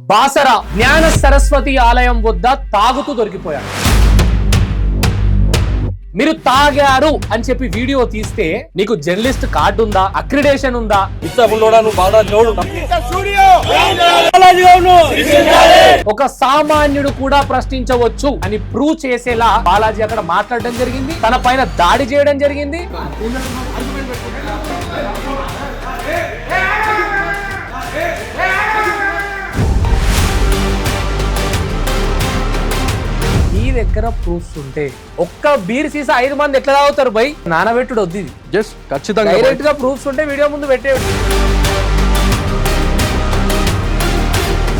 బాసర జ్ఞాన సరస్వతి ఆలయం వద్ద తాగుతూ దొరికిపోయాడు. మీరు తాగారు అని చెప్పి వీడియో తీస్తే నీకు జర్నలిస్ట్ కార్డు ఉందా, అక్రిడేషన్ ఉందా? ఒక సామాన్యుడు కూడా ప్రశ్నించవచ్చు అని ప్రూవ్ చేసేలా బాలాజీ అక్కడ మాట్లాడడం జరిగింది, తన పైన దాడి చేయడం జరిగింది. దగ్గర ప్రూఫ్స్ ఉంటే ఒక్క బీర్ సీసా 5 మంది ఎట్లా తాగుతారు బై? నానబెట్టుడు వద్దు, ఇది జస్ట్ ఖచ్చితంగా డైరెక్ట్ గా ప్రూఫ్స్ ఉంటే వీడియో ముందు పెట్టేవి.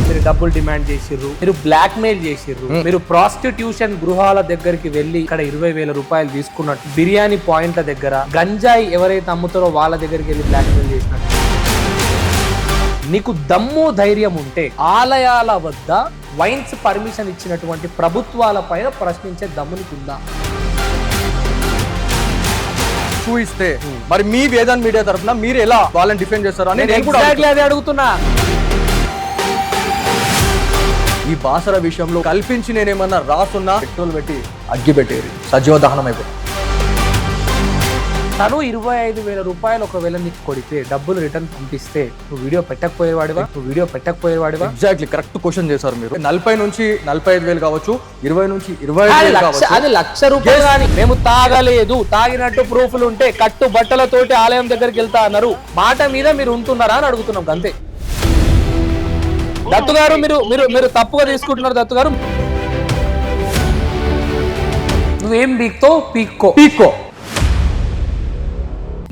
మీరు డబ్బులు డిమాండ్ చేసిర్రు, మీరు బ్లాక్ మెయిల్ చేసిర్రు, మీరు ప్రాస్టిట్యూషన్ గృహాల దగ్గరికి వెళ్లి ఇక్కడ 20,000 రూపాయలు తీసుకున్నట్టు, బిర్యానీ పాయింట్ల దగ్గర గంజాయి ఎవరైతే అమ్ముతారో వాళ్ళ దగ్గరికి వెళ్ళి బ్లాక్ మెయిల్ చేసినట్టు. నీకు దమ్ము ధైర్యం ఉంటే ఆలయాల వద్ద వైన్స్ పర్మిషన్ ఇచ్చినటువంటి ప్రభుత్వాల పైన ప్రశ్నించే దమ్ము నీకుందా? చూయిస్తే మరి మీ వేదాంత్ మీడియా తరఫున మీరు ఎలా వాళ్ళని డిఫెండ్ చేస్తారు అని నేను కూడా అదే అడుగుతున్నా. ఈ బాసర విషయంలో కల్పించి నేనేమన్నా రాసున్నా పెట్రోల్ పెట్టి అగ్గి పెట్టేది సజీవ దహనం అయిపోయింది. తను 25,000 రూపాయలు ఒకవేళ నీకు కొడితే డబ్బులు రిటర్న్ పంపిస్తే నువ్వు వీడియో పెట్టకపోయేవాడివా? ఎగ్జాక్ట్లీ కరెక్ట్ క్వశ్చన్ చేశారు మీరు. 40 నుంచి 45,000 కావచ్చు, 20 నుంచి 25,000 కావచ్చు, అది ₹1,00,000 కానీ మేము తాగలేదు, తాగినట్టు ప్రూఫ్లు ఉంటే కట్టు బట్టలతోటి ఆలయం దగ్గరికి వెళ్తా అన్నారు, మాట మీద మీరు ఉంటున్నారా అని అడుగుతున్నాం అంతే. దత్తు గారు మీరు తప్పుగా తీసుకుంటున్నారు. దత్తు గారు నువ్వేం పీక్కో.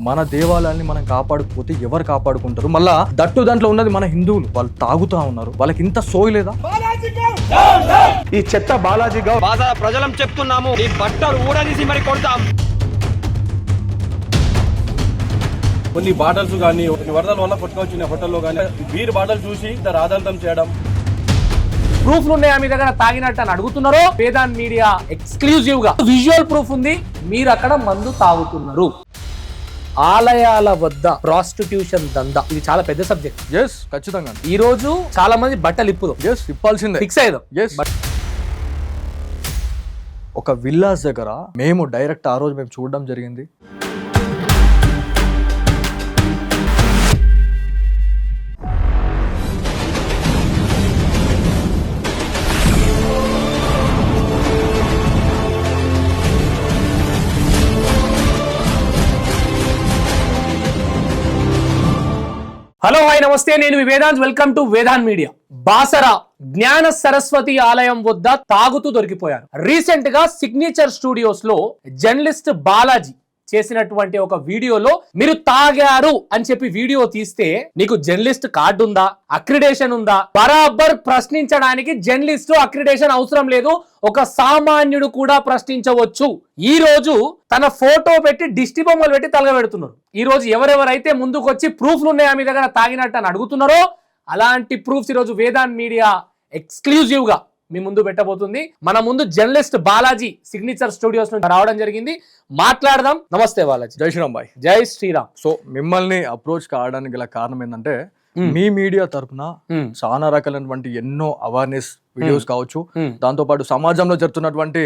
మన దేవాలయాన్ని మనం కాపాడుకోకపోతే ఎవరు కాపాడుకుంటారు? మళ్ళా దట్టు దాంట్లో ఉన్నది మన హిందువులు, వాళ్ళు తాగుతా ఉన్నారు, వాళ్ళకి ఇంత సోయి లేదా? ఈ చెత్త బాలాజీగా ప్రజలం చెప్తున్నాము, ఈ బట్టలు ఊడదీసి మరి కొడతాం. కొన్ని బాటల్స్ కానీ కొన్ని వరదల వల్ల కొట్టుకొచ్చిన హోటల్లో కానీ బీర్ బాటలు చూసి రాదాంతం చేయడం. ప్రూఫ్లు ఉన్నాయా మీ దగ్గర తాగినట్టు అని అడుగుతున్నారో? వేదాంత్ మీడియా ఎక్స్క్లూజివ్ గా విజువల్ ప్రూఫ్ ఉంది, మీరు అక్కడ మందు తాగుతున్నారు. ఆలయాల వద్ద ప్రాస్టిట్యూషన్ దందా, ఇది చాలా పెద్ద సబ్జెక్ట్. ఎస్ ఖచ్చితంగా. ఈ రోజు చాలా మంది బట్టలు ఇప్పాల్సిందే, ఫిక్స్ అయ్యారు. ఒక విల్లాస్ దగ్గర మేము డైరెక్ట్ ఆ రోజు మేము చూడడం జరిగింది. హలో హాయ్ నమస్తే, నేను Vedant, welcome to Vedant media. Basara జ్ఞాన సరస్వతి ఆలయం వద్ద తాగుతూ దొరికిపోయారు. రీసెంట్ గా సిగ్నేచర్ స్టూడియోస్ లో జర్నలిస్ట్ బాలాజీ చేసినటువంటి ఒక వీడియోలో మీరు తాగారు అని చెప్పి వీడియో తీస్తే నీకు జర్నలిస్ట్ కార్డు ఉందా, అక్రిడేషన్ ఉందా? బరాబర్ ప్రశ్నించడానికి జర్నలిస్ట్ అక్రిడేషన్ అవసరం లేదు, ఒక సామాన్యుడు కూడా ప్రశ్నించవచ్చు. ఈ రోజు తన ఫోటో పెట్టి దిష్టి బొమ్మలు పెట్టి తలగబెడుతున్నారు. ఈ రోజు ఎవరెవరైతే ముందుకు వచ్చి ప్రూఫ్లు ఉన్నాయా మీ దగ్గర తాగినట్టు అని అడుగుతున్నారో, అలాంటి ప్రూఫ్స్ ఈ రోజు వేదాంత్ మీడియా ఎక్స్క్లూజివ్ గా మీ ముందు పెట్టబోతుంది. మన ముందు జర్నలిస్ట్ బాలాజీ సిగ్నేచర్ స్టూడియోస్ నుంచి రావడం జరిగింది, మాట్లాడదాం. నమస్తే బాలాజీ. జై శ్రీరామ్ భాయ్. జై శ్రీరామ్. సో మిమ్మల్ని అప్రోచ్ కావడానికి గల కారణం ఏంటంటే మీ మీడియా తరఫున చాలా రకాలైనటువంటి ఎన్నో అవేర్నెస్ వీడియోస్ కావచ్చు, దాంతో పాటు సమాజంలో జరుగుతున్నటువంటి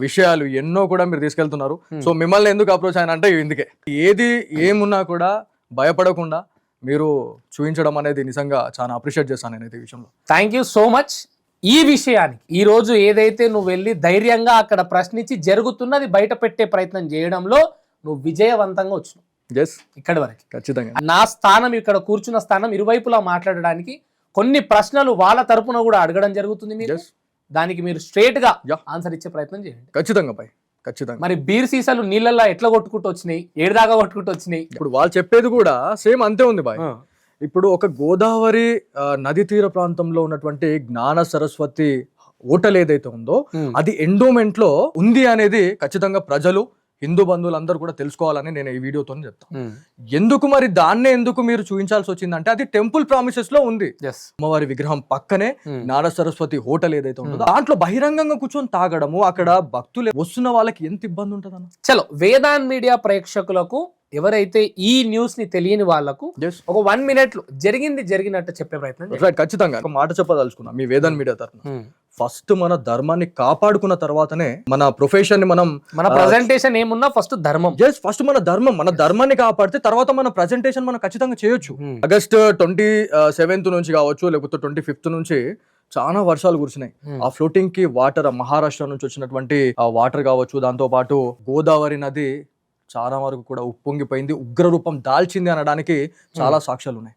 విషయాలు ఎన్నో కూడా మీరు తీసుకెళ్తున్నారు. సో మిమ్మల్ని ఎందుకు అప్రోచ్ అయినా అంటే ఇందుకే, ఏది ఏమున్నా కూడా భయపడకుండా మీరు చూపించడం అనేది నిజంగా చాలా అప్రిషియేట్ చేస్తాను నేను ఈ విషయంలో. Thank you so much. ఈ విషయానికి ఈ రోజు ఏదైతే నువ్వు వెళ్ళి ధైర్యంగా అక్కడ ప్రశ్నించి జరుగుతున్నది బయట పెట్టే ప్రయత్నం చేయడంలో నువ్వు విజయవంతంగా వచ్చినావు. ఇక్కడి వరకు ఖచ్చితంగా నా స్థానం, ఇక్కడ కూర్చున్న స్థానం, ఇరువైపులా మాట్లాడడానికి కొన్ని ప్రశ్నలు వాళ్ళ తరపున కూడా అడగడం జరుగుతుంది. మీరు దానికి మీరు స్ట్రేట్ గా ఆన్సర్ ఇచ్చే ప్రయత్నం చేయండి. ఖచ్చితంగా పై ఖచ్చితంగా. మరి బీర్ సీసాలు నీళ్ళల్లో ఎట్లా కొట్టుకుంటూ వచ్చినాయి, ఏడుదాకా కొట్టుకుంటూ వచ్చినాయి? ఇప్పుడు వాళ్ళు చెప్పేది కూడా సేమ్ అంతే ఉంది బాయ్. ఇప్పుడు ఒక గోదావరి నది తీర ప్రాంతంలో ఉన్నటువంటి జ్ఞాన సరస్వతి హోటల్ ఏదైతే ఉందో అది ఎండోమెంట్ లో ఉంది అనేది ఖచ్చితంగా ప్రజలు, హిందూ బంధువులందరూ కూడా తెలుసుకోవాలని నేను ఈ వీడియోతో చెప్తాను. ఎందుకు మరి దాన్నే ఎందుకు మీరు చూపించాల్సి వచ్చిందంటే, అది టెంపుల్ ప్రామిసెస్ లో ఉంది. అమ్మవారి విగ్రహం పక్కనే జ్ఞాన సరస్వతి హోటల్ ఏదైతే ఉందో దాంట్లో బహిరంగంగా కూర్చొని తాగడము, అక్కడ భక్తులు వస్తున్న వాళ్ళకి ఎంత ఇబ్బంది ఉంటుందన్న. చలో వేదాంత్ మీడియా ప్రేక్షకులకు ఎవరైతే ఈ న్యూస్ ని తెలియని వాళ్ళకు Yes. ఒక 1 minute లో జరిగినట్టు చెప్పే ప్రయత్నం చేయండి. రైట్, ఖచ్చితంగా ఒక మాట చెప్పదలుచుకున్నా మీ వేదన్ మీడియా తరఫున. ఫస్ట్ మన ధర్మాన్ని కాపాడుకున్న తర్వాతనే మన ప్రొఫెషన్ ని మనం మన ప్రజెంటేషన్ ఏమున్నా ఫస్ట్ ధర్మం. ఫస్ట్ మన ధర్మాన్ని కాపాడితే తర్వాత మన ప్రజెంటేషన్ మనం ఖచ్చితంగా చేయొచ్చు. ఆగస్ట్ 27th నుంచి కావచ్చు, లేకపోతే 25th నుంచి చాలా వర్షాలు కురిసినాయి. ఆ ఫ్లోటింగ్ కి వాటర్ మహారాష్ట్ర నుంచి వచ్చినటువంటి ఆ వాటర్ కావచ్చు, దాంతో పాటు గోదావరి నది చాలా వరకు కూడా ఉప్పొంగిపోయింది, ఉగ్ర రూపం దాల్చింది అనడానికి చాలా సాక్ష్యాలు ఉన్నాయి.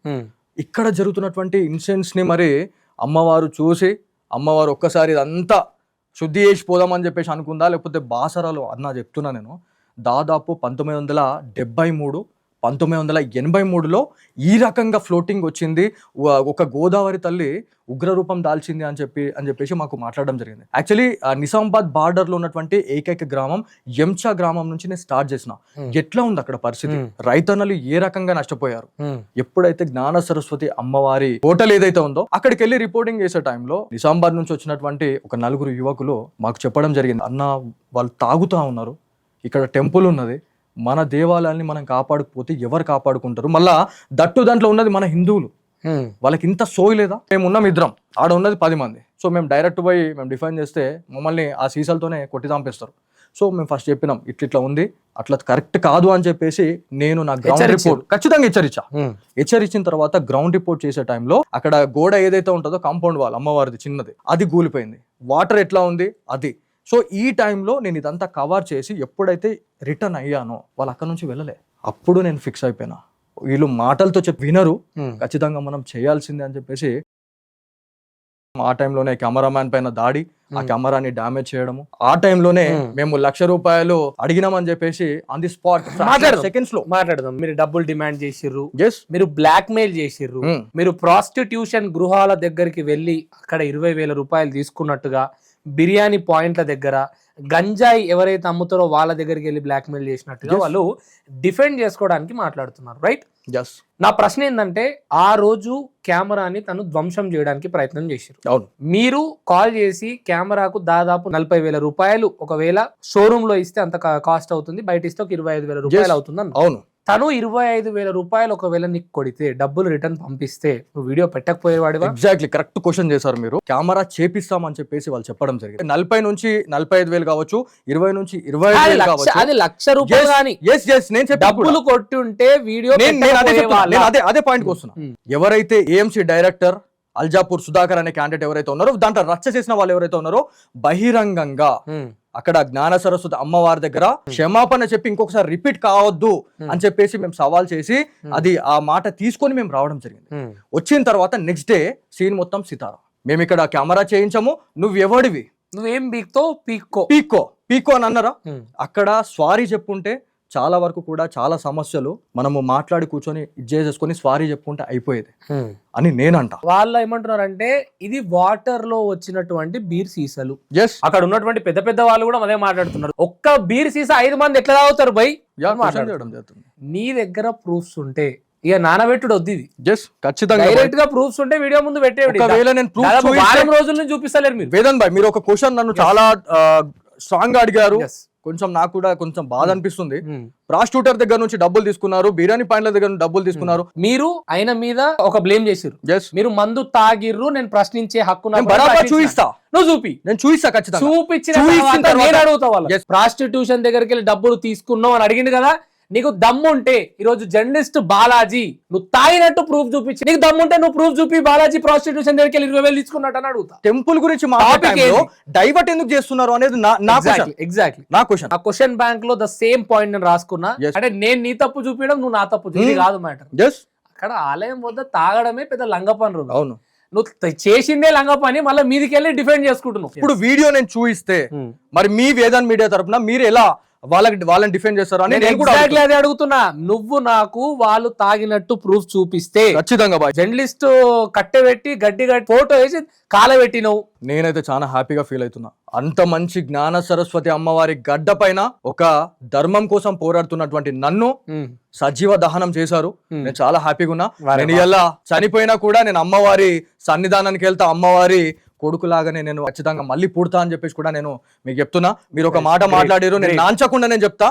ఇక్కడ జరుగుతున్నటువంటి ఇన్సిడెంట్స్ ని మరి అమ్మవారు చూసి అమ్మవారు ఒక్కసారి ఇదంతా శుద్ధి చేసి పోదామని చెప్పేసి అనుకుందా, లేకపోతే బాసరాలో అన్న చెప్తున్నా నేను, దాదాపు 1973 1983లో ఈ రకంగా ఫ్లోటింగ్ వచ్చింది, ఒక గోదావరి తల్లి ఉగ్రరూపం దాల్చింది అని చెప్పేసి మాకు మాట్లాడడం జరిగింది. యాక్చువల్లీ నిజామాబాద్ బార్డర్ లో ఉన్నటువంటి ఏకైక గ్రామం ఎంచా గ్రామం నుంచి నేను స్టార్ట్ చేసిన. ఎట్లా ఉంది అక్కడ పరిస్థితి, రైతన్నలు ఏ రకంగా నష్టపోయారు. ఎప్పుడైతే జ్ఞాన సరస్వతి అమ్మవారి హోటల్ ఏదైతే ఉందో అక్కడికి వెళ్ళి రిపోర్టింగ్ చేసే టైంలో నిజామాబాద్ నుంచి వచ్చినటువంటి ఒక 4 యువకులు మాకు చెప్పడం జరిగింది, అన్న వాళ్ళు తాగుతా ఉన్నారు, ఇక్కడ టెంపుల్ ఉన్నది, మన దేవాలయాల్ని మనం కాపాడకపోతే ఎవరు కాపాడుకుంటారు, మళ్ళా దాంట్లో ఉన్నది మన హిందువులు, వాళ్ళకి ఇంత సోయి లేదా. మేము ఉన్నాం ఇద్దరం, ఆడ ఉన్నది 10 మంది. సో మేము డైరెక్ట్ పోయి మేము డిఫైన్ చేస్తే మమ్మల్ని ఆ సీసాలతోనే కొట్టి చంపేస్తారు. సో మేము ఫస్ట్ చెప్పినాం ఇట్లా ఉంది, అట్లా కరెక్ట్ కాదు అని చెప్పేసి నేను నా గ్రౌండ్ రిపోర్ట్ ఖచ్చితంగా హెచ్చరించిన తర్వాత గ్రౌండ్ రిపోర్ట్ చేసే టైంలో అక్కడ గోడ ఏదైతే ఉంటుందో కాంపౌండ్ వాల్ అమ్మవారిది చిన్నది, అది కూలిపోయింది. వాటర్ ఎట్లా ఉంది అది. సో ఈ టైంలో నేను ఇదంతా కవర్ చేసి ఎప్పుడైతే రిటర్న్ అయ్యానో వాళ్ళు అక్కడ నుంచి వెళ్ళలే. అప్పుడు నేను ఫిక్స్ అయిపోయినా, వీళ్ళు మాటలతో చెప్పి వినరు, ఖచ్చితంగా మనం చేయాల్సిందే అని చెప్పేసి ఆ టైంలోనే కెమెరామ్యాన్ పైన దాడి, ఆ కెమెరాని డామేజ్ చేయడము. ఆ టైంలోనే మేము ₹1,00,000 అడిగినామని చెప్పేసి ఆన్ ది స్పాట్ సెకండ్స్ లో మాట్లాడదాం. మీరు డబ్బులు డిమాండ్ చేసిర్రు, మీరు బ్లాక్ మెయిల్ చేసిర్రు, మీరు ప్రాస్టిట్యూషన్ గృహాల దగ్గరికి వెళ్ళి అక్కడ ₹20,000 తీసుకున్నట్టుగా, బిర్యానీ పాయింట్ల దగ్గర గంజాయి ఎవరైతే అమ్ముతారో వాళ్ళ దగ్గరికి వెళ్ళి బ్లాక్ మెయిల్ చేసినట్టుగా వాళ్ళు డిఫెండ్ చేసుకోవడానికి మాట్లాడుతున్నారు, రైట్? నా ప్రశ్న ఏంటంటే, ఆ రోజు కెమెరాని తను ధ్వంసం చేయడానికి ప్రయత్నం చేశారు. అవును. మీరు కాల్ చేసి కెమెరాకు దాదాపు ₹40,000 ఒకవేళ షోరూమ్ లో ఇస్తే అంత కాస్ట్ అవుతుంది, బయట ఇస్తే ఒక ₹25,000 అవుతుంది అన్న. అవును. తను ₹25,000 ఒకవేళ నీకు కొడితే డబ్బులు రిటర్న్ పంపిస్తే నువ్వు వీడియో పెట్టకపోయేవాడివా? ఎగ్జాక్ట్లీ కరెక్ట్ క్వశ్చన్ చేశారు మీరు. కెమెరా చేపిస్తామని చెప్పేసి వాళ్ళు చెప్పడం జరిగింది. 40 నుంచి 45,000 కావచ్చు, 20 నుంచి 25,000 కావచ్చు, అది ₹1,00,000 కానీ నేను డబ్బులు కొట్టి ఉంటే వీడియో అదే పాయింట్ వస్తున్నా. ఎవరైతే ఏఎంసీ డైరెక్టర్ అల్జాపూర్ సుధాకర్ అనే క్యాండిడేట్ ఎవరైతే ఉన్నారో, దాంట్లో రచ్చ చేసిన వాళ్ళు ఎవరైతే ఉన్నారో, బహిరంగంగా అక్కడ జ్ఞాన సరస్వతి అమ్మవారి దగ్గర క్షమాపణ చెప్పి ఇంకొకసారి రిపీట్ కావద్దు అని చెప్పేసి మేము సవాల్ చేసి అది ఆ మాట తీసుకొని మేము రావడం జరిగింది. వచ్చిన తర్వాత నెక్స్ట్ డే సీన్ మొత్తం సితారా, మేము ఇక్కడ కెమెరా చేయించాము, నువ్వు ఎవడివి, నువ్వేం పీక్తో పీకో అని అన్నారా. అక్కడ సారీ చెప్పుంటే చాలా వరకు కూడా చాలా సమస్యలు మనము మాట్లాడి కూర్చొని చేసేసుకొని సారీ చెప్పుకుంటే అయిపోయేది అని నేనంట. వాళ్ళు ఏమంటున్నారంటే ఇది వాటర్ లో వచ్చినటువంటి బీర్ సీసాలు. అక్కడ ఉన్నటువంటి పెద్ద పెద్ద వాళ్ళు కూడా అదే మాట్లాడుతున్నారు. ఒక్క బీర్ సీసా 5 మంది ఎట్లా తాగుతారు బై? నీ దగ్గర ప్రూఫ్స్ ఉంటే ఇక నానబెట్టుడు వద్దు, ఇది ఖచ్చితంగా డైరెక్ట్ గా ప్రూఫ్స్ ఉంటే వీడియో ముందు పెట్టేవి. వారం రోజుల నుంచి చూపిస్తలేరు మీరు. వేదన్ భాయ్, మీరు ఒక క్వశ్చన్ నన్ను చాలా స్ట్రాంగ్ గా అడిగారు, కొంచెం నాకు కూడా కొంచెం బాధ అనిపిస్తుంది. ప్రాస్టిట్యూటర్ దగ్గర నుంచి డబ్బులు తీసుకున్నారు, బిర్యానీ పాయింట్ల దగ్గర నుంచి డబ్బులు తీసుకున్నారు. మీరు ఆయన మీద ఒక బ్లేమ్ చేసిర్రు, మీరు మందు తాగిర్రు, నేను ప్రశ్నించే హక్కు చూపిస్తా, నువ్వు చూపి, నేను చూపిస్తా ఖచ్చితంగా. చూపించిన అడుగుతా వాళ్ళు ప్రాస్టిట్యూషన్ దగ్గరికి వెళ్ళి డబ్బులు తీసుకున్నావు అని అడిగింది కదా. నీకు దమ్ముంటే ఈరోజు జర్నలిస్ట్ బాలాజీ నువ్వు తాగినట్టు ప్రూఫ్ చూపించి, నీకు దమ్ముంటే నువ్వు ప్రూఫ్ చూపి బాలాజీ ప్రాస్టిట్యూషన్ దగ్గరికి వెళ్ళి 20,000 తీసుకున్నట్టు అని అడుగుతా. టెంపుల్ గురించి డైవర్ట్ ఎందుకు చేస్తున్నారు అనేది ఎగ్జాక్ట్లీ నా క్వశ్చన్. ఆ క్వశ్చన్ బ్యాంక్ లో ద సేమ్ పాయింట్ నేను రాసుకున్నా. అంటే నేను నీ తప్పు చూపించడం, నువ్వు నా తప్పు చూపి కాదు మ్యాటర్. అక్కడ ఆలయం వద్ద తాగడమే పెద్ద లంగ పని. అవును, నువ్వు చేసిందే లంగ పని, మళ్ళీ మీదికి వెళ్ళి డిఫెండ్ చేసుకుంటున్నావు. ఇప్పుడు వీడియో నేను చూపిస్తే మరి మీ వేదన్ మీడియా తరపున మీరు ఎలా వాళ్ళని డిఫెండ్ చేస్తారు అని అదే అడుగుతున్నా. నువ్వు నాకు వాళ్ళు తాగినట్టు ప్రూఫ్ చూపిస్తే ఖచ్చితంగా జర్నలిస్ట్ కట్టెబెట్టి గడ్డి ఫోటో వేసి కాలబెట్టినవు. నేనైతే చాలా హ్యాపీగా ఫీల్ అవుతున్నా. అంత మంచి జ్ఞాన సరస్వతి అమ్మవారి గడ్డ పైన ఒక ధర్మం కోసం పోరాడుతున్నటువంటి నన్ను సజీవ దహనం చేశారు. నేను చాలా హ్యాపీగా ఉన్నా. నేను ఇలా చనిపోయినా కూడా నేను అమ్మవారి సన్నిధానానికి వెళ్తా, అమ్మవారి కొడుకులాగానే నేను ఖచ్చితంగా మళ్ళీ పుడతా అని చెప్పేసి కూడా నేను మీకు చెప్తున్నా. మీరు ఒక మాట మాట్లాడారు, నేను నాంచకుండా నేను చెప్తా.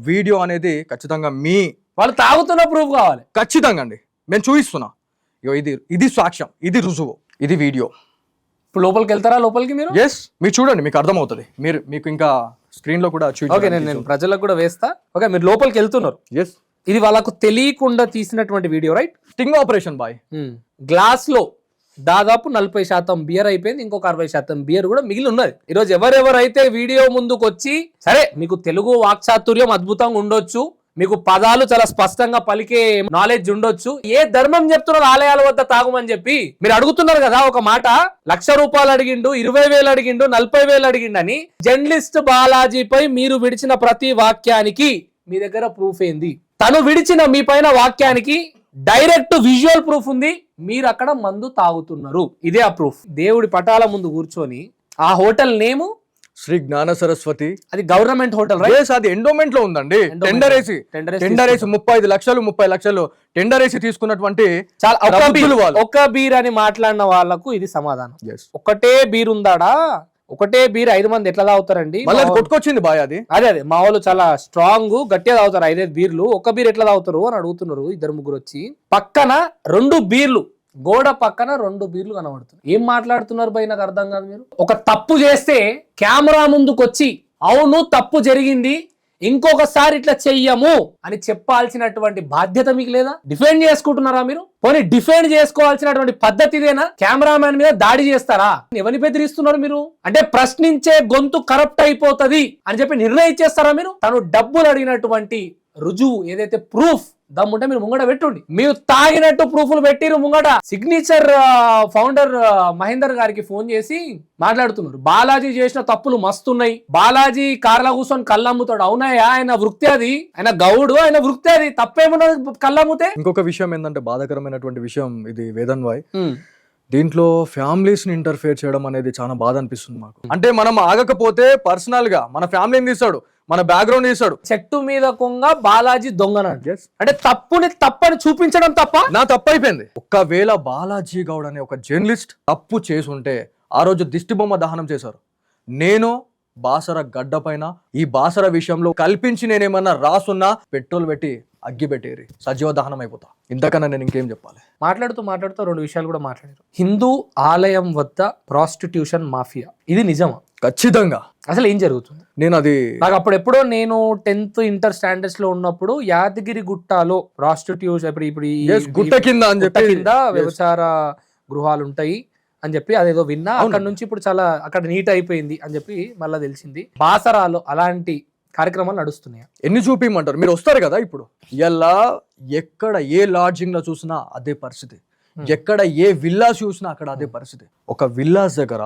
వీడియో అనేది ఖచ్చితంగా మీ వాళ్ళు తాగుతున్న ప్రూఫ్ కావాలి. ఖచ్చితంగా అండి, నేను చూపిస్తున్నా. ఇగో ఇది సాక్ష్యం, ఇది రుజువు, ఇది వీడియో. ఇప్పుడు లోపలికి వెళ్తారా? లోపలికి మీరు ఎస్, మీరు చూడండి, మీకు అర్థమవుతుంది. మీకు ఇంకా స్క్రీన్ లో కూడా ఓకే, నేను ప్రజలకు కూడా వేస్తా. ఓకే, మీరు లోపలికి వెళ్తున్నారు. ఎస్, ఇది వాళ్ళకు తెలియకుండా తీసినటువంటి video, right? Sting operation boy. Glass లో దాదాపు 40% బియర్ అయిపోయింది, ఇంకొక 60% బియర్ కూడా మిగిలి ఉన్నది. ఈరోజు ఎవరెవరైతే వీడియో ముందుకు వచ్చి, సరే మీకు తెలుగు వాక్చాతుర్యం అద్భుతంగా ఉండొచ్చు, మీకు పదాలు చాలా స్పష్టంగా పలికే నాలెడ్జ్ ఉండొచ్చు, ఏ ధర్మం చెప్తున్నారు ఆలయాల వద్ద తాగుమని చెప్పి మీరు అడుగుతున్నారు కదా. ఒక మాట, 1,00,000 రూపాయలు అడిగిండు, 20,000 అడిగిండు, 40,000 అడిగిండు అని జర్నలిస్ట్ బాలాజీపై మీరు విడిచిన ప్రతి వాక్యానికి మీ దగ్గర ప్రూఫ్ ఏంది? తను విడిచిన మీ పైన వాక్యానికి డైరెక్ట్ విజువల్ ప్రూఫ్ ఉంది. మీరు అక్కడ మందు తాగుతున్నారు, ఇదే ఆ ప్రూఫ్. దేవుడి పటాల ముందు కూర్చొని ఆ హోటల్ నేము శ్రీ జ్ఞాన సరస్వతి, అది గవర్నమెంట్ హోటల్, రైట్? అది ఎండోమెంట్ లో ఉందండి. టెండర్ వేసి 35 లక్షలు 30 లక్షలు టెండర్ వేసి తీసుకున్నటువంటి చాలా. ఒక్క బీర్ అని మాట్లాడిన వాళ్ళకు ఇది సమాధానం. ఒకటే బీర్ ఉందాడా? ఒకటే బీర్ 5 మంది ఎట్లా తాగుతారండి? కొట్టుకొచ్చింది బాయ్ అది. అదే మా వాళ్ళు చాలా స్ట్రాంగ్ గట్టిగా తాగుతారు. 5 బీర్లు ఒక్క బీర్ ఎట్లా తాగుతారు అని అడుగుతున్నారు 2-3 వచ్చి. పక్కన 2 బీర్లు, గోడ పక్కన 2 బీర్లు కనబడుతున్నాయి. ఏం మాట్లాడుతున్నారు భయ్, నాకు అర్థం కాదు. మీరు ఒక తప్పు చేస్తే కెమెరా ముందుకు వచ్చి అవును తప్పు జరిగింది, ఇంకొకసారి ఇట్లా చెయ్యము అని చెప్పాల్సినటువంటి బాధ్యత మీకు లేదా? డిఫెండ్ చేసుకుంటున్నారా మీరు? పోనీ డిఫెండ్ చేసుకోవాల్సినటువంటి పద్ధతి ఇదేనా? కెమెరామ్యాన్ మీద దాడి చేస్తారా? ఎవరిని బెదిరిస్తున్నారు మీరు? అంటే ప్రశ్నించే గొంతు కరప్ట్ అయిపోతది అని చెప్పి నిర్ణయించేస్తారా మీరు? తను డబ్బులు అడిగినటువంటి రుజువు ఏదైతే ప్రూఫ్ దమ్ముంటే మీరు ముంగట పెట్టుండి. మీరు తాగినట్టు ప్రూఫ్లు పెట్టిరు ముంగట. సిగ్నేచర్ ఫౌండర్ మహేందర్ గారికి ఫోన్ చేసి మాట్లాడుతున్నారు, బాలాజీ చేసిన తప్పులు మస్తున్నాయి, బాలాజీ కార్ల కూర్చొని కళ్ళమ్ముతాడు. అవునాయా? ఆయన వృత్తి అది, ఆయన గౌడు, ఆయన వృత్తి అది, తప్పేమున్నది కళ్ళమ్ముతే? ఇంకొక విషయం ఏంటంటే, బాధాకరమైనటువంటి విషయం ఇది వేదన్ భాయ్, దీంట్లో ఫ్యామిలీస్ ని ఇంటర్ఫేర్ చేయడం అనేది చాలా బాధ అనిపిస్తుంది మాకు. అంటే మనం ఆగకపోతే పర్సనల్ గా మన ఫ్యామిలీని తీస్తాడు, మన బ్యాక్గ్రౌండ్ తీస్తాడు. చెట్టు మీద కొంగ బాలాజీ దొంగనండి. అంటే తప్పుని తప్పని చూపించడం తప్ప నా తప్పు అయిపోయింది. ఒకవేళ బాలాజీ గౌడ్ అనే ఒక జర్నలిస్ట్ తప్పు చేసుంటే ఆ రోజు దిష్టి బొమ్మ దహనం చేశారు. నేను బాసర గడ్డ పైన ఈ బాసర విషయంలో కల్పించి నేనేమన్నా రాసున్నా పెట్రోల్ పెట్టి అగ్గి పెట్టేరి సజీవ దహనం అయిపోతా. ఇంతకన్నా నేను ఇంకేం చెప్పాలి? మాట్లాడుతూ 2 విషయాలు కూడా మాట్లాడారు. హిందూ ఆలయం వద్ద ప్రాస్టిట్యూషన్ మాఫియా, ఇది నిజమా? ఖచ్చితంగా. అసలు ఏం జరుగుతుంది? నాకు అప్పుడెప్పుడో నేను 10th ఇంటర్ స్టాండర్డ్స్ లో ఉన్నప్పుడు యాదగిరి గుట్టలో ప్రాస్టిట్యూషన్, ఇప్పుడు గుట్ట కింద వ్యభిచార గృహాలు ఉంటాయి అని చెప్పి అదేదో విన్నా. అక్కడ నుంచి ఇప్పుడు చాలా అక్కడ నీట్ అయిపోయింది అని చెప్పి మళ్ళీ తెలిసింది. బాసరాలో అలాంటి కార్యక్రమాలు నడుస్తున్నాయి. ఎన్ని చూపించమంటారు? మీరు వస్తారు కదా, ఇప్పుడు ఇలా ఎక్కడ ఏ లాడ్జింగ్ లో చూసినా అదే పరిస్థితి, ఎక్కడ ఏ విల్లాస్ చూసినా అక్కడ అదే పరిస్థితి. ఒక విల్లాస్ దగ్గర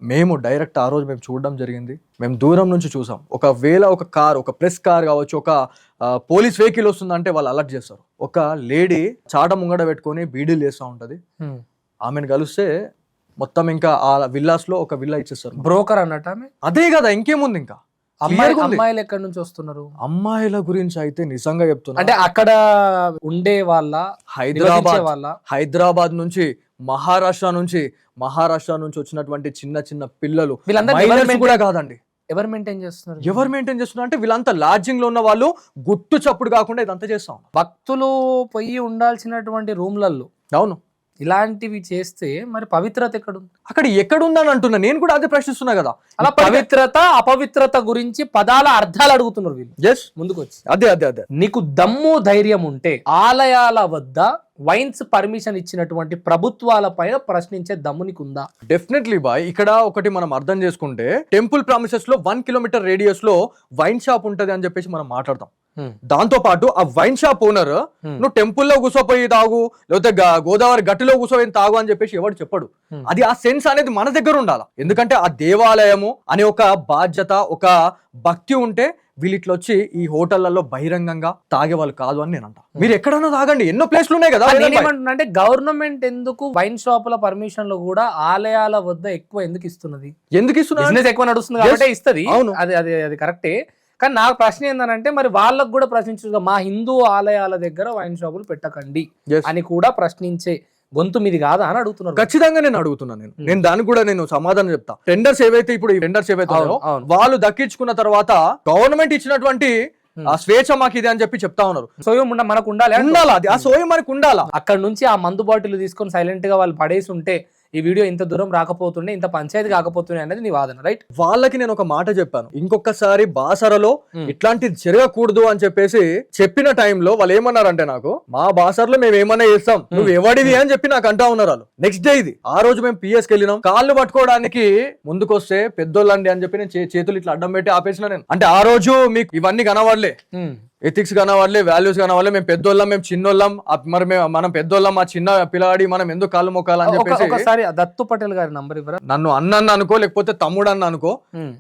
మేము డైరెక్ట్ ఆ రోజు మేము చూడడం జరిగింది, మేము దూరం నుంచి చూసాం. ఒకవేళ ఒక కార్, ఒక ప్రెస్ కార్ కావచ్చు, ఒక పోలీస్ వెహికల్ వస్తుందంటే వాళ్ళు అలర్ట్ చేస్తారు. ఒక లేడీ చాట ముంగడ పెట్టుకొని బీడీలు చేస్తూ ఉంటది, ఆమెను కలిస్తే మొత్తం ఇంకా ఆ విల్లాస్ లో ఒక విల్లా ఇచ్చేస్తారు. బ్రోకర్ అన్నట్టు ఆమె. అదే కదా, ఇంకేముంది? ఇంకా అమ్మాయిలు ఎక్కడి నుంచి వస్తున్నారు? అమ్మాయిల గురించి అయితే నిజంగా చెప్తున్నా, అంటే అక్కడ ఉండే వాళ్ళ హైదరాబాద్ నుంచి, మహారాష్ట్ర నుంచి వచ్చినటువంటి చిన్న చిన్న పిల్లలు కూడా కాదండి. ఎవరు మెయింటైన్ చేస్తున్నారు? అంటే వీళ్ళంతా లాడ్జింగ్ లో ఉన్న వాళ్ళు గుట్టు చప్పుడు కాకుండా ఇదంతా చేస్తాం. భక్తులు పోయి ఉండాల్సినటువంటి రూమ్లలో అవును ఇలాంటివి చేస్తే మరి పవిత్రత ఎక్కడుంది? అక్కడ ఎక్కడుందని అంటున్నా, నేను కూడా అదే ప్రశ్నిస్తున్నా కదా. అలా పవిత్రత అపవిత్రత గురించి పదాల అర్థాలు అడుగుతున్నారు వీళ్ళు. జస్ట్ ముందుకు వచ్చి అదే నీకు దమ్ము ధైర్యం ఉంటే ఆలయాల వద్ద వైన్స్ పర్మిషన్ ఇచ్చినటువంటి ప్రభుత్వాల పైన ప్రశ్నించే దమ్ము నీకు ఉందా? Definitely boy. ఇక్కడ ఒకటి మనం అర్థం చేసుకుంటే, టెంపుల్ ప్రామిసెస్ లో 1 కిలోమీటర్ రేడియస్ లో వైన్ షాప్ ఉంటది అని చెప్పేసి మనం మాట్లాడతాం. దాంతో పాటు ఆ వైన్ షాప్ ఓనర్ నువ్వు టెంపుల్లో కూర్చోపోయి తాగు, లేకపోతే గోదావరి గట్టులో కూర్చోపోయి తాగు అని చెప్పేసి ఎవడు చెప్పడు. అది ఆ సెన్స్ అనేది మన దగ్గర ఉండాలి. ఎందుకంటే ఆ దేవాలయము అనే ఒక బాధ్యత, ఒక భక్తి ఉంటే వీళ్ళిట్లో వచ్చి ఈ హోటళ్లలో బహిరంగంగా తాగేవాళ్ళు కాదు అని నేను అంటా. మీరు ఎక్కడన్నా తాగండి, ఎన్నో ప్లేస్లు ఉన్నాయి కదా. అంటే గవర్నమెంట్ ఎందుకు వైన్ షాపుల పర్మిషన్లు కూడా ఆలయాల వద్ద ఎక్కువ ఎందుకు ఇస్తున్నది? బిజినెస్ ఎక్కువ నడుస్తుంది కాబట్టి ఇస్తుంది. అది కరెక్టే. కానీ నాకు ప్రశ్న ఏంటంటే, మరి వాళ్ళకు కూడా ప్రశ్నించు, మా హిందూ ఆలయాల దగ్గర వైన్ షాపులు పెట్టకండి అని కూడా ప్రశ్నించే గొంతు మీది కాదా అని అడుగుతున్నారు. ఖచ్చితంగా నేను అడుగుతున్నాను. నేను దానికి కూడా నేను సమాధానం చెప్తా. టెండర్స్ ఏవైతే వాళ్ళు దక్కించుకున్న తర్వాత గవర్నమెంట్ ఇచ్చినటువంటి ఆ స్వేచ్ఛ మాకు ఇది అని చెప్పి చెప్తా ఉన్నారు. సోయం మనకు ఉండాలి ఉండాలా, అది ఆ సోయం మనకు ఉండాలా. అక్కడ నుంచి ఆ మందు బాటిల్ తీసుకొని సైలెంట్ గా వాళ్ళు పడేసి ఉంటే ఈ వీడియో ఇంత దూరం రాకపోతుండే, ఇంత పంచాయతీ కాకపోతుండే అనేది నీ వాదన, రైట్? వాళ్ళకి నేను ఒక మాట చెప్పాను, ఇంకొకసారి బాసరలో ఇట్లాంటిది జరగకూడదు అని చెప్పేసి చెప్పిన టైంలో వాళ్ళు ఏమన్నారంటే, నాకు మా బాసరలో మేము ఏమన్నా చేస్తాం, నువ్వు ఎవడివి అని చెప్పి నాకు అంటా ఉన్నారు వాళ్ళు. నెక్స్ట్ డే ఇది, ఆ రోజు మేము పిఎస్కి వెళ్ళినాం, కాళ్ళు పట్టుకోవడానికి ముందుకొస్తే పెద్దోళ్ళండి అని చెప్పి నేను చేతులు ఇట్లా అడ్డం పెట్టి ఆపేసిన నేను. అంటే ఆ రోజు మీకు ఇవన్నీ కనవాడలే, ఎథిక్స్ కనవాడలే, వాల్యూస్ కనవాడలే, మేము పెద్దోళ్ళం, మేము చిన్నోళ్ళం, మరి మనం పెద్దోళ్ళం, మా చిన్న పిల్లాడి మనం ఎందుకు కాళ్ళు మొక్కాలని చెప్పేసి. ఒకసారి దత్తు పటేల్ గారి నంబర్ ఇవ్వరా? నన్ను అన్న అనుకో, లేకపోతే తమ్ముడు అన్న అనుకో,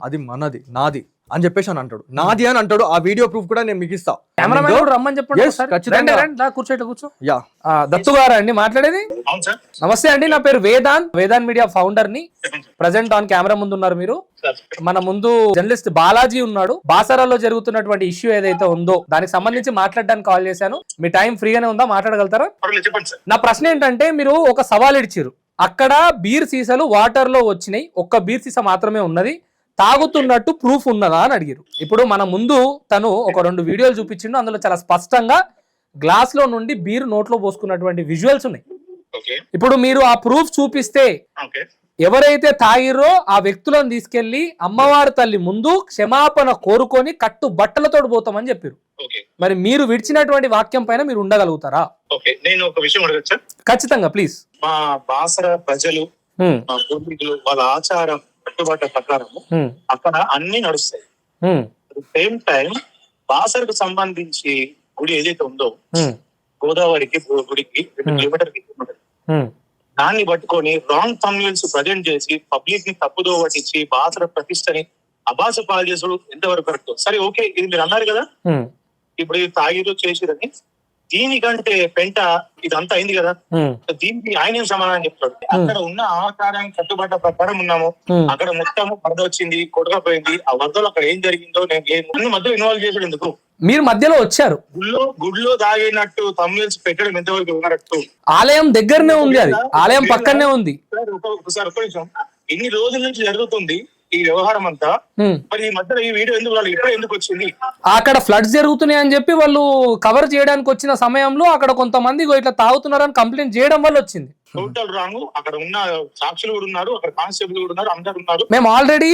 అది మనది, నాది అని చెప్పేసి అని అంటాడు, నాది అని అంటాడు. ఆ వీడియో ప్రూఫ్ కూడా నేను మీకు ఇస్తా. కెమెరామెన్ రమ్మని చెప్పండి. కూర్చోట కూర్చో. దత్తు గారు అండి మాట్లాడేది? నమస్తే అండి, నా పేరు వేదాన్ మీడియా ఫౌండర్ ని. ప్రజెంట్ ఆన్ కెమెరా ముందు ఉన్నారు మీరు. మన ముందు జర్నలిస్ట్ బాలాజీ ఉన్నాడు. బాసరాలో జరుగుతున్నటువంటి ఇష్యూ ఏదైతే ఉందో దానికి సంబంధించి మాట్లాడడానికి కాల్ చేశాను. మీ టైం ఫ్రీగానే ఉందా, మాట్లాడగలుగుతారా? నా ప్రశ్న ఏంటంటే, మీరు ఒక సవాల్ ఇచ్చారు, అక్కడ బీర్ సీసాలు వాటర్ లో వచ్చినాయి, ఒక్క బీర్ సీసా మాత్రమే ఉన్నది, తాగుతున్నట్టు ప్రూఫ్ ఉన్నదా అని అడిగారు. ఇప్పుడు మన ముందు తను ఒక 2 వీడియోలు చూపించిండు, అందులో చాలా స్పష్టంగా గ్లాస్ లో నుండి బీర్ నోట్లో పోసుకున్నటువంటి విజువల్స్ ఉన్నాయి. ఇప్పుడు మీరు ఆ ప్రూఫ్ చూపిస్తే ఎవరైతే తాగిరో ఆ వ్యక్తులను తీసుకెళ్లి అమ్మవారి తల్లి ముందు క్షమాపణ కోరుకొని కట్టు బట్టలతో పోతామని చెప్పారు. మరి మీరు విడిచినటువంటి వాక్యం పైన మీరు ఉండగలుగుతారా? నేను ఒక విషయం అడగచ్చా? ఖచ్చితంగా, ప్లీజ్. మా బాసర ప్రజలు, మా పూర్వీకులు, వాళ్ళ ఆచారం కట్టుబాట్ల ప్రకారం అక్కడ అన్ని నడుస్తాయి. సేమ్ టైం బాసరకు సంబంధించి గుడి ఏదైతే ఉందో, గోదావరికి గుడికి 2 కిలోమీటర్కి దాన్ని పట్టుకొని రాంగ్ థంబ్నెయిల్స్ ప్రజెంట్ చేసి పబ్లిక్ ని తప్పుదో పట్టించి బాసర ప్రతిష్టని అబాస పాలు చేసుడు ఎంతవరకు కరెక్ట్? సరే, ఓకే, ఇది మీరు అన్నారు కదా, ఇప్పుడు ఇది తాగిదో చేసిరని, దీనికంటే పెంట ఇదంతా అయింది కదా, దీనికి ఆయన ఏం సమాధానం చెప్తాడు? అక్కడ ఉన్న ఆచారానికి కట్టుబడ్డ ప్రకారం ఉన్నాము, అక్కడ మొత్తము వరద వచ్చింది, కొట్టకపోయింది, ఆ వరదలో అక్కడ ఏం జరిగిందో నేను అన్ని మధ్య ఇన్వాల్వ్ చేసాడు ఎందుకు? మీరు మధ్యలో వచ్చారు, గుడిలో దాగినట్టు తమిళస్ పెట్టడం ఎంతవరకు ఉన్నట్టు? ఆలయం దగ్గరనే ఉంది, అది ఆలయం పక్కనే ఉంది. ఒకసారి ఒక్క నిమిషం, ఇన్ని రోజుల నుంచి జరుగుతుంది ఈ వ్యవహారం అంతా, మరి ఈ మధ్యలో ఈ వీడియో ఎందుకు ఇప్పుడు ఎందుకు వచ్చింది? అక్కడ ఫ్లడ్స్ జరుగుతున్నాయి అని చెప్పి వాళ్ళు కవర్ చేయడానికి వచ్చిన సమయంలో అక్కడ కొంతమంది ఇట్లా తాగుతున్నారని కంప్లైంట్ చేయడం వల్ల వచ్చింది. Total wrong. అక్కడ ఉన్న సాక్షులు కూడా ఉన్నారు, అక్కడ కానిస్టేబుల్ కూడా ఉన్నారు, అందరు ఉన్నారు. మేము ఆల్రెడీ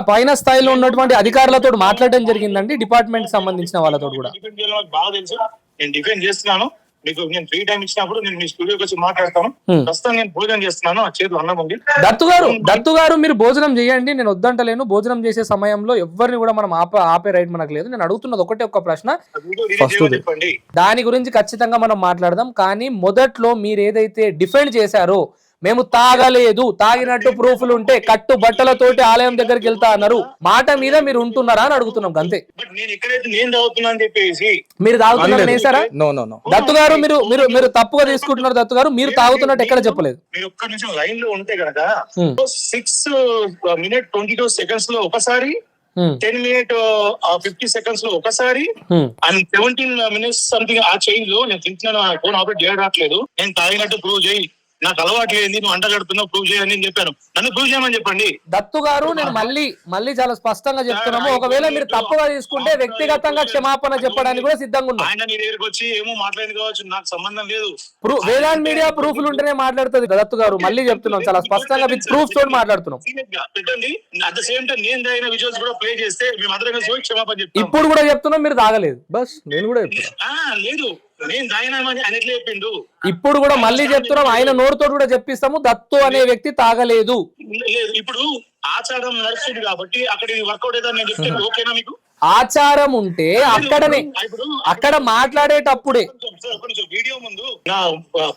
పైన స్థాయిలో ఉన్నటువంటి అధికారులతో మాట్లాడడం జరిగిందండి, డిపార్ట్మెంట్ సంబంధించిన వాళ్ళతో కూడా. బాగా తెలుసు, నేను డిఫెండ్ చేస్తున్నాను. మీకు నేను ఫ్రీ టైం ఇచ్చినప్పుడు నేను మీ స్టూడియోకి వచ్చి మాట్లాడతాను. ప్రస్తుతం నేను భోజనం చేస్తున్నాను, ఆ చేతిలో అన్నం ఉంది. దత్తు గారు మీరు భోజనం చేయండి, నేను వద్దంటలేను. భోజనం చేసే సమయంలో ఎవరిని కూడా మనం ఆపే రైట్ మనకు లేదు. నేను అడుగుతున్నది ఒక్క ప్రశ్న, చెప్పండి, దాని గురించి ఖచ్చితంగా మనం మాట్లాడదాం. కానీ మొదట్లో మీరు ఏదైతే డిఫెండ్ చేశారో, మేము తాగలేదు, తాగినట్టు ప్రూఫ్లు ఉంటే కట్టు బట్టలతోటి ఆలయం దగ్గరికి వెళ్తా అన్నారు, మాట మీద మీరు ఉంటున్నారా అని అడుగుతున్నాం అంతే. నేను తాగుతున్నా అని చెప్పేసి మీరు తాగుతున్నారని వేసారా? దత్తు గారు మీరు తప్పుగా తీసుకుంటున్నారు. దత్తు గారు మీరు తాగుతున్నట్టు ఎక్కడ చెప్పలేదు. మీరు ఒక్క నిమిషం లైన్ లో ఉంటే కనుక 6:22 లో ఒకసారి, 10:50 లో ఒకసారి, అండ్ 17 minutes సంథింగ్ ఆ చైన్ లో నేను తింటున్నాను, ఫోన్ ఆపరేట్ చేయట్లేదు, నేను తాగినట్టు ప్రూవ్ చేయి, నాకు అలవాటు లేదు, నువ్వు అంటగడుతున్నావు, ప్రూవ్ చేయని నేను చెప్పాను, నన్ను ప్రూవ్ చేయమని చెప్పండి. దత్తు గారు నేను మళ్ళీ చాలా స్పష్టంగా చెప్తున్నాము, ఒకవేళ మీరు తప్పుగా తీసుకుంటే వ్యక్తిగతంగా క్షమాపణ చెప్పడానికి కూడా సిద్ధంగా ఉన్నాం. ఆయన నీ దగ్గరికి వచ్చి ఏమో మాట్లాడింది కావచ్చు, నాకు సంబంధం లేదు. వేదాంత్ మీడియా ప్రూఫ్లు ఉంటేనే మాట్లాడుతుంది దత్తు గారు. మళ్ళీ చెప్తున్నాం, చాలా స్పష్టంగా విత్ ప్రూఫ్ తోటి మాట్లాడుతున్నాం. పెట్టండి, అట్ ద సేమ్ టైం నేను తాగిన విజువల్స్ కూడా ప్లే చేస్తే మేము అందరం క్షమాపణ చెప్తాం. ఇప్పుడు కూడా చెప్తున్నాం, మీరు తాగలేదు. బస్ నేను కూడా చెప్తున్నా, లేదు నేను తాగినామని ఆయన ఎట్లా చెప్పిండు? ఇప్పుడు కూడా మళ్ళీ చెప్తున్నాం, ఆయన నోరుతో కూడా చెప్పిస్తాము, దత్తు అనే వ్యక్తి తాగలేదు. లేదు, ఇప్పుడు ఆచారం నడుస్తుంది కాబట్టి అక్కడ వర్కౌట్ అయితే నేను చెప్తాను, ఓకేనా మీకు? ఆచారం ఉంటే అక్కడ మాట్లాడేటప్పుడే వీడియో ముందు నా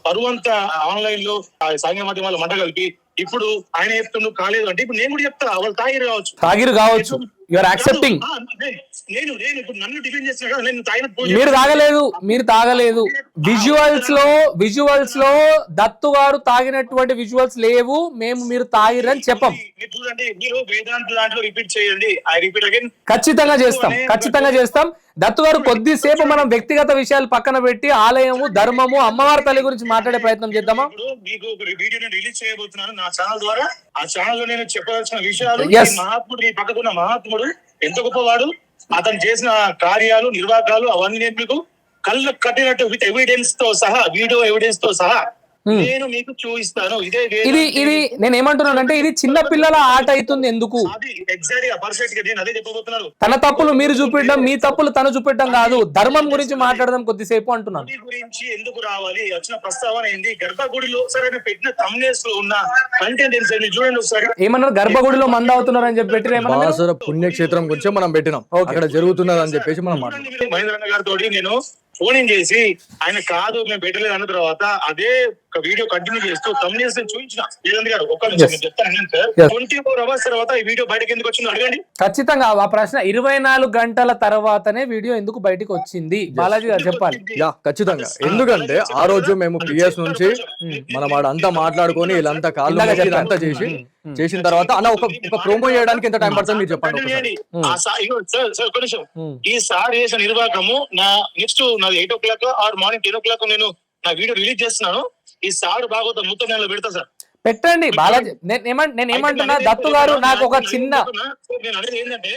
పరువంతా ఆన్లైన్ లో సాంఘిక మాధ్యమాలు మంట కలిపి ఇప్పుడు ఆయన చెప్తుండు కాలేదు అంటే, ఇప్పుడు నేను కూడా చెప్తా వాళ్ళు తాగిరు కావచ్చు. You are accepting. నేను ఇప్పుడు నన్ను డిఫెండ్ చేస్తున్నా, నేను మీరు తాగలేదు. విజువల్స్ లో దత్తు గారు తాగినటువంటి విజువల్స్ లేవు, మేము మీరు తాగిరని చెప్పం. చూడండి, మీరు వేదాంత్ దాంట్లో రిపీట్ చేయండి, ఐ రిపీట్ అగైన్. ఖచ్చితంగా చేస్తాం. దత్తు గారు కొద్దిసేపు మనం వ్యక్తిగత విషయాలు పక్కన పెట్టి ఆలయము, ధర్మము, అమ్మవారి తల్లి గురించి మాట్లాడే ప్రయత్నం చేద్దామా? మీకు వీడియోని రిలీజ్ చేయబోతున్నాను నా ఛానల్ ద్వారా. ఆ ఛానల్ లో నేను చెప్పవలసిన విషయాలు, మహాత్ముడు, ఈ పక్కకున్న మహాత్ముడు ఎంత గొప్పవాడు, అతను చేసిన కార్యాలు నిర్వాకాలు అవన్నీ నేను మీకు కళ్ళు కట్టినట్టు విత్ ఎవిడెన్స్ తో సహా, వీడియో ఎవిడెన్స్ తో సహా నేను మీకు చూపిస్తాను. ఇది నేను ఏమంటున్నానంటే ఇది చిన్న పిల్లల ఆట అవుతుంది. ఎందుకు? అది ఎగ్జాక్ట్ గా పర్ఫెక్ట్ గా నేను అదే చెప్పబోతున్నాను. తన తప్పులు మీరు చూపించడం, మీ తప్పులు తను చూపించడం కాదు, ధర్మం గురించి మాట్లాడడం కొద్దిసేపు అంటున్నాను. గుడి గురించి ఎందుకు రావాలి, వచ్చిన ప్రస్తావన ఏంది, గర్భగుడిలో సరే పెట్టిన thumbnails లో ఉన్న కంటెంట్ ఏంటి చూడండి ఒకసారి. ఏమన్నారు? గర్భగుడిలో మంద అవుతున్నారని చెప్పి పెట్టిన ఏమన్నా? బాసర పుణ్యక్షేత్రం గురించి మనం పెట్టినాం, అక్కడ జరుగుతున్నది అని చెప్పేసి మనం మాట్లాడుతున్నాం. మహేంద్రన్న గారితో నేను ఫోన్ చేసి ఆయన కాదు మేము పెట్టలేదు అన్న తర్వాత అదే వీడియో కంటిన్యూ చేస్తూ thumbnails ని చూపించిన. వీరేంద్ర గారు ఒక్క నిమిషం నేను చెప్తాను సార్. 24 hours తర్వాత ఈ వీడియో బయటకు ఎందుకు వచ్చిందో అడగండి. ఖచ్చితంగా ఆ ప్రశ్న 24 గంటల తర్వాతనే వీడియో ఎందుకు బయటకు వచ్చింది బాలాజీ గారు చెప్పాలి. యా ఖచ్చితంగా. ఎందుకంటే ఆ రోజు మేము పిఎస్ నుంచి మనం ఆడంతా మాట్లాడుకొని వీళ్ళంతా కాళ్ళు అంతా చేసిన తర్వాత అన్న ఒక ప్రోమో చేయడానికి ఎంత టైం పడుతుంది మీరు చెప్పండి. ఈ సార్ చేసిన నిర్వాహకము నా నెక్స్ట్ నాది 8 o'clock ఆర్ మార్నింగ్ 10 o'clock నేను నా వీడియో రిలీజ్ చేస్తున్నాను. ఈ సార్ భాగవతం మొత్తం నేను పెడతా సార్, పెట్టండి బాలాజీ. నేను ఏమంటున్నా దత్తు గారు, నాకు ఒక చిన్న నేను అనేది ఏంటంటే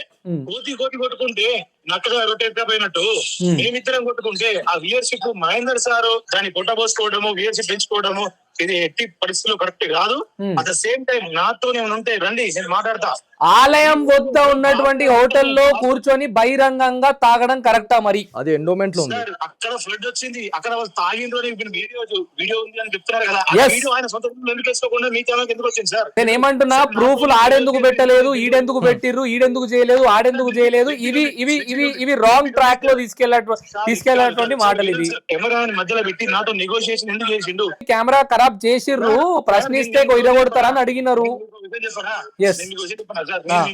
కోతి కొట్టుకుంటే నక్కగా రొట్టెపోయినట్టు మేమిద్దరం కొట్టుకుంటే ఆ వ్యూయర్షిప్ మహేందర్ సార్ దాన్ని పొట్టబోసుకోవడము, వ్యూయర్షిప్ పెంచుకోవడము ఇది ఎట్టి పరిస్థితుల్లో కరెక్ట్ కాదు. అట్ ద సేమ్ టైం నాతో నేను ఉంటే రండి, నేను మాట్లాడతా. ఆలయం వద్ద ఉన్నటువంటి హోటల్లో కూర్చొని బహిరంగంగా తాగడం కరెక్టా? మరి అది ఎండోమెంట్ లో ఉంది. అక్కడ ఫ్లడ్ వచ్చింది, అక్కడ తాగిండ్రు అని వీడియో ఉంది అని చెప్తున్నారు కదా. వీడియో ఆయన సొంత ఎందుకు వేసుకోకుండా మీ ఛానల్ ఎందుకు వచ్చింది సార్? నేను ఏమంటున్నా, ప్రూఫ్లు ఆడెందుకు పెట్టలేదు, ఈడెందుకు పెట్టిర్రు, ఈడెందుకు చేయలేదు, ఆడెందుకు చేయలేదు, ఇవి రాంగ్ ట్రాక్ లో తీసుకెళ్లేటువంటి మాటలు. ఇవి కెమెరా మధ్యలో పెట్టి నాతో నెగోషియేషన్ ఎందుకు చేసిండు? కెమెరా ఖరాబ్ చేసిర్రు, ప్రశ్నిస్తే కొయ్యగొడతారా అని అడిగినారు.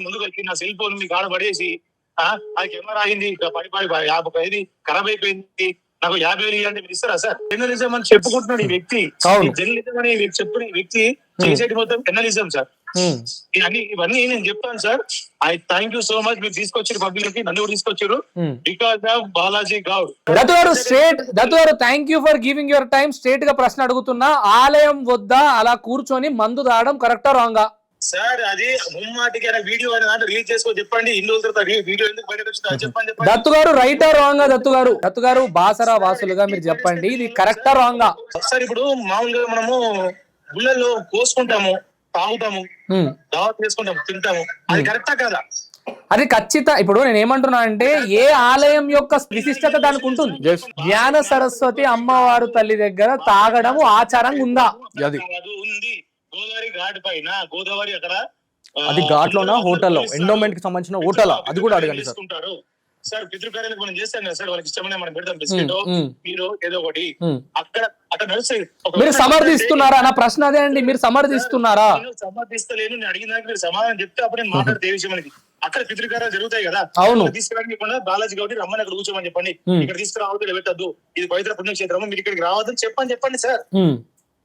ముందుకు వచ్చి నా సెల్ ఫోన్ మీకు ఆడబడేసి ఆ కెమెరా అయింది పడి ఖరాబ్ అయిపోయింది, నాకు 50,000 ఇవ్వండి మీరు ఇస్తారా సార్? జర్నలిజం అని చెప్పుకుంటున్నాడు ఈ వ్యక్తి. జర్నలిజం అనే చెప్పిన వ్యక్తి చేసేది మొత్తం జర్నలిజం సార్. ఇవన్నీ నేను చెప్తాను sir. I thank you so much. మీరు తీసుకొచ్చారు పబ్లిక్ కి, నన్ను కూడా తీసుకొచ్చారు బికాస్ ఆఫ్ బాలాజీ గౌడ్. దత్తు గారు thank you for giving your time. Straight గా ప్రశ్న అడుగుతున్నా, ఆలయం వద్ద అలా కూర్చొని మందు తాగడం కరెక్టా రాంగా? సార్ అది ముమ్మాటికి వీడియో రిలీజ్ చేసుకో చెప్పండి. ఇన్ని రోజుల తర్వాత వీడియో ఎందుకు బయటకు వచ్చిందో చెప్పండి. దత్తు గారు రైటా రాంగా? దత్తు గారు బాసరా వాసులుగా మీరు చెప్పండి, ఇది కరెక్టా రాంగా? సార్ ఇప్పుడు మామూలుగా మనము గుళ్ళల్లో కోసుకుంటాము, తాగుతాము, దావత్ చేసుకుంటాము, తింటాము, అది కరెక్టా కదా? అది ఖచ్చితంగా. ఇప్పుడు నేను ఏమంటున్నా అంటే, ఏ ఆలయం యొక్క విశిష్టత దానికి ఉంటుంది. జ్ఞాన సరస్వతి అమ్మవారు తల్లి దగ్గర తాగడం ఆచారంగా ఉందా? అది ఉంది. గోదావరి ఘాట్ పైన, గోదావరి అక్కడ అది ఘాట్ లోనా హోటల్లో, ఎండోమెంట్ కి సంబంధించిన హోటల్ అది కూడా అడగండి సార్. సార్ పితృకార్యాలకు మనం చేస్తాం కదా సార్, వాళ్ళకి ఇష్టమనే మనం పెడతాం బిస్కెట్ మీరు ఏదో ఒకటి అక్కడ అక్కడ నడుస్తాయి. మీరు సమర్థిస్తున్నారా నా ప్రశ్న? అదే అండి, మీరు సమర్థిస్తున్నారా? సమర్థిస్తలేను, నేను అడిగిన దానికి మీరు సమాధానం చెప్తే అప్పుడు నేను మాట్లాడితే ఏ విషయం అనేది. అక్కడ పితృకార్యాలు జరుగుతాయి కదా, అవును. తీసుకురాకుండా బాలాజీ కాబట్టి రమ్మని అక్కడ కూర్చోమని చెప్పండి. ఇక్కడ తీసుకురావద్దు, పెట్టద్దు, ఇది పవిత్ర పుణ్యక్షేత్రము, మీరు ఇక్కడికి రావద్దని చెప్పండి sir.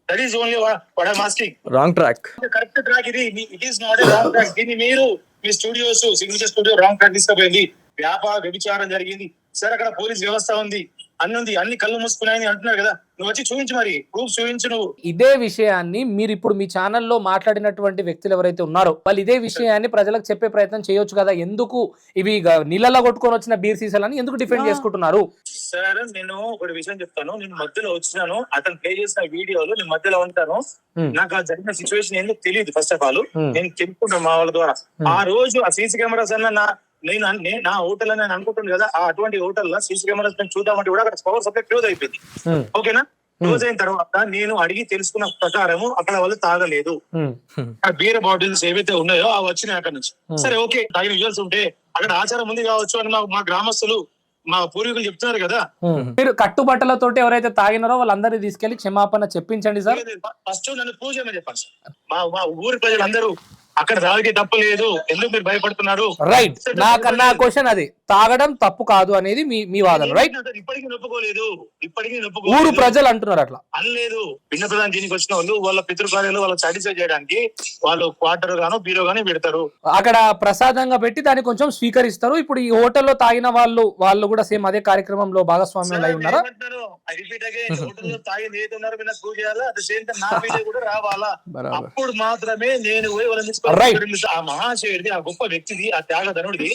That is only what I asking. Wrong track, correct track ఇది. It is not a wrong track. దీన్ని మీరు మీ studios signature studio wrong track తీసుకుపోయింది, వ్యభిచారం జరిగింది సార్. అక్కడ పోలీస్ వ్యవస్థ ఉంది, అన్ని కళ్ళు మూసుకున్నాయని అంటున్నారు కదా. నువ్వు వచ్చి చూపించు, మరి ప్రూఫ్ చూపించు నువ్వు. ఇదే విషయాన్ని మీరు ఇప్పుడు మీ ఛానల్లో మాట్లాడినటువంటి వ్యక్తులు ఎవరైతే ఉన్నారో వాళ్ళు ఇదే విషయాన్ని ప్రజలకు చెప్పే ప్రయత్నం చేయొచ్చు కదా. ఎందుకు ఇవి నీళ్ళలో కొట్టుకొని వచ్చిన బీర్ సీసాలని ఎందుకు డిఫెండ్ చేసుకుంటున్నారు? సార్ నేను ఒక విషయం చెప్తాను. నేను మధ్యలో వచ్చినాను, అతను ప్లే చేసిన వీడియోలో నేను మధ్యలో ఉంటాను. నాకు ఆ జరిగిన సిచ్యువేషన్ ఏందో తెలియదు. ఫస్ట్ ఆఫ్ ఆల్ నేను చెప్పుకుంటాను మా వాళ్ళ ద్వారా. ఆ రోజు ఆ సీసీ కెమెరాస్ అన్న నా హోటల్ అని అనుకుంటుంది కదా, అటువంటి హోటల్ లో సీసీ కెమెరాస్ చూద్దామంటే కూడా అక్కడ పవర్ సప్లై క్లోజ్ అయిపోయింది. ఓకేనా? క్లోజ్ అయిన తర్వాత నేను అడిగి తెలుసుకున్న ప్రకారము అక్కడ వాళ్ళు తాగలేదు. ఆ బీర్ బాటిల్స్ ఏవైతే ఉన్నాయో అవి వచ్చినాయి అక్కడ నుంచి. సరే ఓకే, తాగిన విజువల్స్ ఉంటే అక్కడ ఆచారం ఉంది కావచ్చు అని మా గ్రామస్తులు మా పూర్వీకులు చెప్తున్నారు కదా. మీరు కట్టుబట్టలతోటి ఎవరైతే తాగినారో వాళ్ళందరినీ తీసుకెళ్లి క్షమాపణ చెప్పించండి సార్. ఫస్ట్ నన్ను పూజ చేయమని చెప్పాను సార్. మా ఊరి ప్రజలందరూ అక్కడ తాగితే తప్పు లేదు, ఎందుకు మీరు భయపడుతున్నారు? రైట్. నా క్వశ్చన్ అది, తాగడం తప్పు కాదు అనేది మీ వాదన, రైట్? ఇప్పటికీ నొప్పుకోలేదు. ఊరు ప్రజలు అంటున్నారు అట్లా అనలేదు. భిన్న ప్రధాన దీనికి వచ్చిన వాళ్ళు వాళ్ళ పితృకార్యాలు వాళ్ళకి సాటిస్ఫై చేయడానికి వాళ్ళు క్వార్టర్ గాను బీరో గానీ పెడతారు. అక్కడ ప్రసాదంగా పెట్టి దాన్ని కొంచెం స్వీకరిస్తారు. ఇప్పుడు ఈ హోటల్లో తాగిన వాళ్ళు కూడా సేమ్ అదే కార్యక్రమంలో భాగస్వామ్యం అయి ఉన్నారా? తాగింది ఏది ఉన్నారో పూజ చేయాలా, అట్ ద సేమ్ టైం నా వీడియో కూడా రావాలా. అప్పుడు మాత్రమే నేను పోయి వాళ్ళని Right. ఆ మహాశయుడిది, ఆ గొప్ప వ్యక్తిది, ఆ త్యాగధనుడిది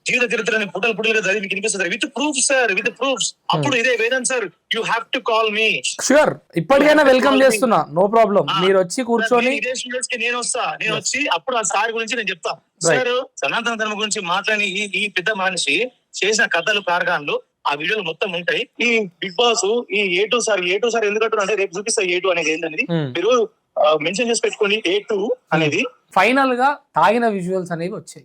జీవిత చరిత్రని పుటలుగా చదివి మీకు వినిపిస్తుంది with proof sir, with proofs. అప్పుడు ఇదే Vedant sir, you have to call me. Sure, ఇప్పటికైనా వెల్కమ్ చేస్తున్నా, నో ప్రాబ్లం. మీరు వచ్చి కూర్చొని ఇదే స్టూడెంట్స్ కి నేను వస్తా, నేను వచ్చి అప్పుడు ఆ సార్ గురించి నేను చెప్తా. సార్ సనాతన ధర్మం గురించి మాట్లాడి ఈ పెద్ద మనిషి చేసిన కథలు కార్గాన్లు ఆ వీడియోలు మొత్తం ఉంటాయి. ఈ బిగ్ బాస్ ఈ A2 సార్ ఎందుకంటే అంటే రేపు చూపిస్తా A2 అనేది ఏంటనేది మీరు మెన్షన్ చేసి పెట్టుకోండి. A2 అనేది ఫైనల్ గా తాగిన విజువల్స్ అనేవి వచ్చాయి.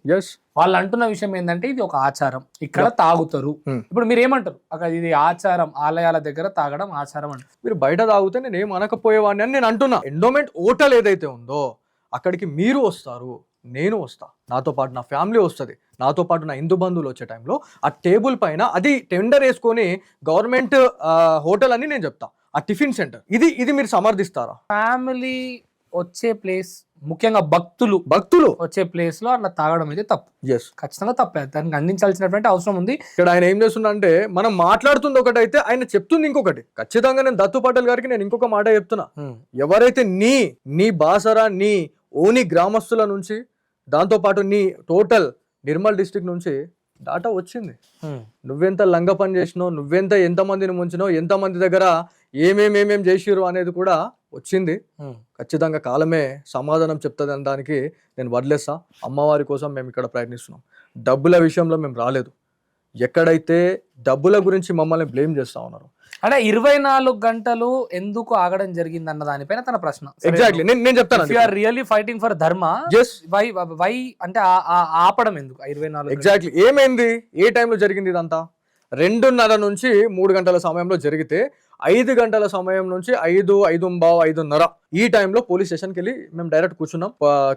వాళ్ళు అంటున్న విషయం ఏంటంటే ఇది ఒక ఆచారం, ఇక్కడ తాగుతారు. ఇప్పుడు మీరు ఏమంటారు? అక్కడ ఇది ఆచారం, ఆలయాల దగ్గర తాగడం ఆచారం అంటారు. మీరు బయట తాగితే నేను ఏం అనకపోయేవాడిని అని నేను అంటున్నా. ఎండోమెంట్ హోటల్ ఏదైతే ఉందో అక్కడికి మీరు వస్తారు, నేను వస్తా, నాతో పాటు నా ఫ్యామిలీ వస్తుంది, నాతో పాటు నా హిందూ బంధువులు వచ్చే టైంలో ఆ టేబుల్ పైన అది టెండర్ వేసుకొని గవర్నమెంట్ హోటల్ అని నేను చెప్తా, ఆ టిఫిన్ సెంటర్. ఇది మీరు సమర్థిస్తారా? ఫ్యామిలీ వచ్చే ప్లేస్, ముఖ్యంగా భక్తులు వచ్చే ప్లేస్ లో అట్లా తాగడం అయితే తప్పు. ఖచ్చితంగా తప్పే, దానికి అందించాల్సినటువంటి అవసరం ఉంది. ఇక్కడ ఆయన ఏం చేస్తున్నా అంటే మనం మాట్లాడుతుంది ఒకటైతే ఆయన చెప్తుంది ఇంకొకటి. ఖచ్చితంగా నేను దత్తు పటేల్ గారికి నేను ఇంకొక మాట చెప్తున్నా. ఎవరైతే నీ బాసరా నీ ఓని గ్రామస్తుల నుంచి, దాంతో పాటు నీ టోటల్ నిర్మల్ డిస్ట్రిక్ట్ నుంచి డాటా వచ్చింది. నువ్వెంత లంగ పని చేసినావు, నువ్వెంత ఎంతమందిని ముంచినావు, ఎంతమంది దగ్గర ఏమేం చేసిరు అనేది కూడా వచ్చింది. ఖచ్చితంగా కాలమే సమాధానం చెప్తుంది అని దానికి నేను వదిలేస్తా. అమ్మవారి కోసం మేము ఇక్కడ ప్రయత్నిస్తున్నాం. డబ్బుల విషయంలో మేము రాలేదు. ఎక్కడైతే డబ్బుల గురించి మమ్మల్ని బ్లేమ్ చేస్తా ఉన్నారు అంటే 24 గంటలు ఎందుకు ఆగడం జరిగింది అన్న దానిపైన తన ప్రశ్న. ఎగ్జాక్ట్లీ నేను చెప్తాను. You are really fighting for dharma, why అంటే ఆపడం ఎందుకు 24? ఎగ్జాక్ట్లీ ఏమైంది, ఏ టైంలో జరిగింది ఇదంతా? 2:30 నుంచి 3 గంటల సమయంలో జరిగితే 5 గంటల సమయం నుంచి 5:05 ఈ టైంలో పోలీస్ స్టేషన్కి వెళ్ళి మేము డైరెక్ట్ కూర్చున్నాం.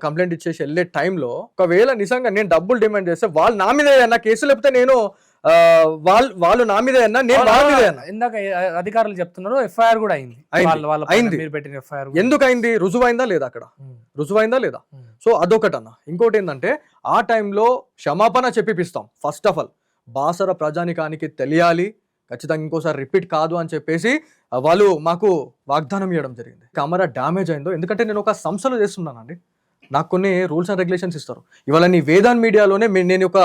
కంప్లైంట్ ఇచ్చేసి వెళ్ళే టైంలో ఒకవేళ నిజంగా నేను డబ్బులు డిమాండ్ చేస్తే వాళ్ళు నా మీద ఏదన్నా కేసు లేకపోతే నేను వాళ్ళు నా మీద నేను వాళ్ళ మీద. ఇందాక అధికారులు చెప్తున్నారు ఎఫ్ఐఆర్ కూడా అయింది. మీరు పెట్టిన ఎఫ్ఐఆర్ ఎందుకు అయింది? రుజువైందా లేదా? అక్కడ రుజువైందా లేదా? సో అదొకటన్నా. ఇంకోటి ఏంటంటే ఆ టైంలో క్షమాపణ చెప్పిపిస్తాం. ఫస్ట్ ఆఫ్ ఆల్ బాసర ప్రజానికానికి తెలియాలి, ఖచ్చితంగా ఇంకోసారి రిపీట్ కాదు అని చెప్పేసి వాళ్ళు మాకు వాగ్దానం ఇవ్వడం జరిగింది. కెమెరా డ్యామేజ్ అయిందో, ఎందుకంటే నేను ఒక సంస్థలో చేస్తున్నానండి, నాకు కొన్ని రూల్స్ అండ్ రెగ్యులేషన్స్ ఇస్తారు. ఇవాళ నీ వేదాన్ మీడియాలోనే నేను ఒక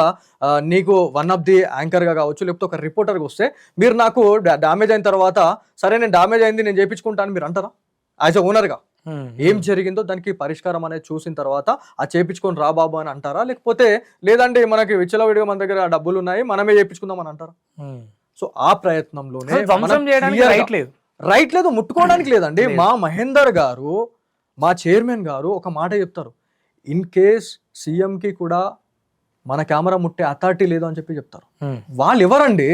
నీకు వన్ ఆఫ్ ది యాంకర్గా కావచ్చు, లేకపోతే ఒక రిపోర్టర్గా వస్తే మీరు నాకు డ్యామేజ్ అయిన తర్వాత సరే నేను డ్యామేజ్ అయింది నేను చేయించుకుంటాను మీరు అంటారా? యాజ్ అ ఓనర్గా ఏం జరిగిందో దానికి పరిష్కారం అనేది చూసిన తర్వాత ఆ చేయించుకొని రా బాబు అని అంటారా? లేకపోతే లేదండి మనకి విచ్చలవిడిగా మన దగ్గర డబ్బులు ఉన్నాయి మనమే చేయించుకుందాం అని అంటారా? సో ఆ ప్రయత్నంలోనే రైట్ లేదు, ముట్టుకోవడానికి లేదండి. మా మహేందర్ గారు, మా చైర్మన్ గారు ఒక మాట చెప్తారు, ఇన్ కేస్ సీఎంకి కూడా మన కెమెరా ముట్టే అథారిటీ లేదు అని చెప్పి చెప్తారు. వాళ్ళు ఎవరండి?